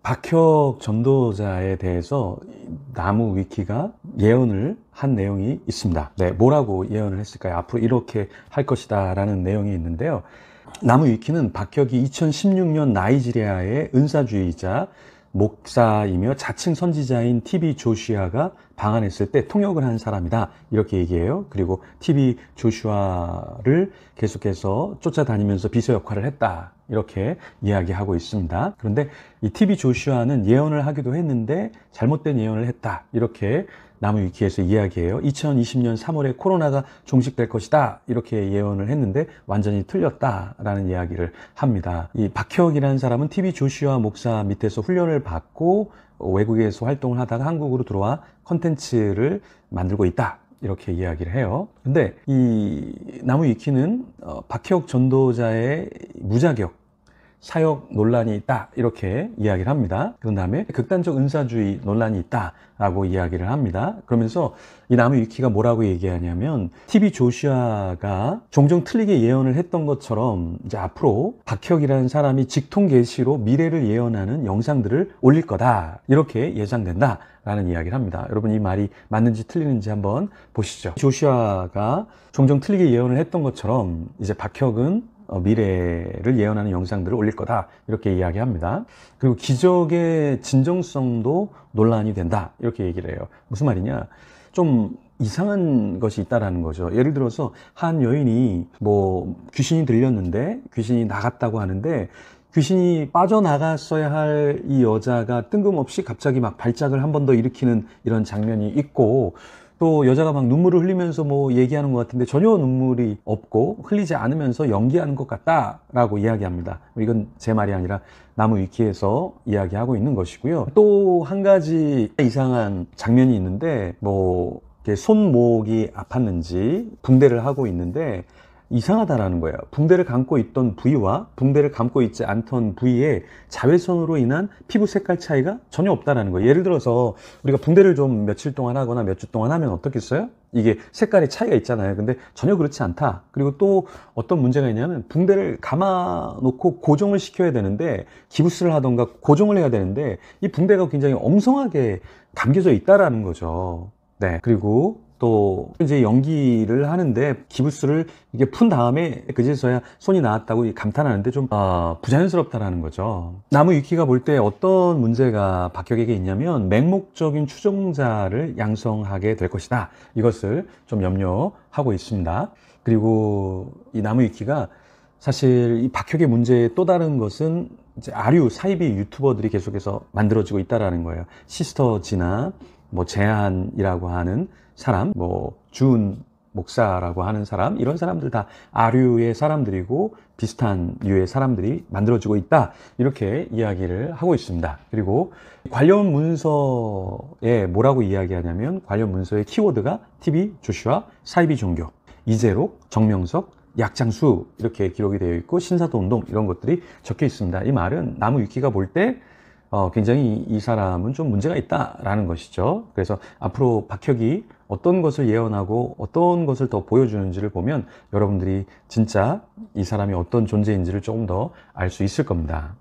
박혁 전도자에 대해서 나무 위키가 예언을 한 내용이 있습니다. 네, 뭐라고 예언을 했을까요? 앞으로 이렇게 할 것이다 라는 내용이 있는데요. 나무 위키는 박혁이 2016년 나이지리아의 은사주의자 목사이며 자칭 선지자인 TB 조슈아가 방한했을 때 통역을 한 사람이다, 이렇게 얘기해요. 그리고 TB 조슈아를 계속해서 쫓아다니면서 비서 역할을 했다, 이렇게 이야기하고 있습니다. 그런데 이 TB 조슈아는 예언을 하기도 했는데 잘못된 예언을 했다, 이렇게 나무 위키에서 이야기해요. 2020년 3월에 코로나가 종식될 것이다, 이렇게 예언을 했는데 완전히 틀렸다라는 이야기를 합니다. 이 박혁이라는 사람은 TB 조슈아 목사 밑에서 훈련을 받고 외국에서 활동을 하다가 한국으로 들어와 컨텐츠를 만들고 있다, 이렇게 이야기를 해요. 근데 이 나무 위키는 박혁 전도자의 무자격 사역 논란이 있다, 이렇게 이야기를 합니다. 그 다음에 극단적 은사주의 논란이 있다라고 이야기를 합니다. 그러면서 이 나무 위키가 뭐라고 얘기하냐면, TB 조슈아가 종종 틀리게 예언을 했던 것처럼 이제 앞으로 박혁이라는 사람이 직통 계시로 미래를 예언하는 영상들을 올릴 거다, 이렇게 예상된다 라는 이야기를 합니다. 여러분, 이 말이 맞는지 틀리는지 한번 보시죠. 조슈아가 종종 틀리게 예언을 했던 것처럼 이제 박혁은 미래를 예언하는 영상들을 올릴 거다, 이렇게 이야기합니다. 그리고 기적의 진정성도 논란이 된다, 이렇게 얘기를 해요. 무슨 말이냐, 좀 이상한 것이 있다라는 거죠. 예를 들어서 한 여인이 귀신이 들렸는데 귀신이 나갔다고 하는데, 귀신이 빠져나갔어야 할 이 여자가 뜬금없이 갑자기 막 발작을 한 번 더 일으키는 이런 장면이 있고, 또 여자가 막 눈물을 흘리면서 얘기하는 것 같은데 전혀 눈물이 없고 흘리지 않으면서 연기하는 것 같다라고 이야기합니다. 이건 제 말이 아니라 나무 위키에서 이야기하고 있는 것이고요. 또 한 가지 이상한 장면이 있는데, 손목이 아팠는지 붕대를 하고 있는데 이상하다라는 거예요. 붕대를 감고 있던 부위와 붕대를 감고 있지 않던 부위에 자외선으로 인한 피부 색깔 차이가 전혀 없다라는 거예요. 예를 들어서 우리가 붕대를 좀 며칠 동안 하거나 몇 주 동안 하면 어떻겠어요? 이게 색깔의 차이가 있잖아요. 근데 전혀 그렇지 않다. 그리고 또 어떤 문제가 있냐면, 붕대를 감아 놓고 고정을 시켜야 되는데, 기부스를 하던가 고정을 해야 되는데 이 붕대가 굉장히 엉성하게 감겨져 있다라는 거죠. 네. 그리고 또 이제 연기를 하는데 기부스를 이게 푼 다음에 그제서야 손이 나왔다고 감탄하는데 좀 부자연스럽다라는 거죠. 나무 위키가 볼 때 어떤 문제가 박혁에게 있냐면, 맹목적인 추종자를 양성하게 될 것이다, 이것을 좀 염려하고 있습니다. 그리고 이 나무 위키가 사실 이 박혁의 문제의 또 다른 것은 이제 아류 사이비 유튜버들이 계속해서 만들어지고 있다라는 거예요. 시스터지나 제한이라고 하는 사람, 준 목사라고 하는 사람, 이런 사람들 다 아류의 사람들이고 비슷한 류의 사람들이 만들어지고 있다, 이렇게 이야기를 하고 있습니다. 그리고 관련 문서에 뭐라고 이야기하냐면, 관련 문서의 키워드가 TB 조슈아, 사이비 종교, 이재록, 정명석, 약장수, 이렇게 기록이 되어 있고 신사도 운동, 이런 것들이 적혀 있습니다. 이 말은 나무 위키가 볼 때 굉장히 이 사람은 좀 문제가 있다라는 것이죠. 그래서 앞으로 박혁이 어떤 것을 예언하고 어떤 것을 더 보여주는지를 보면 여러분들이 진짜 이 사람이 어떤 존재인지를 조금 더 알 수 있을 겁니다.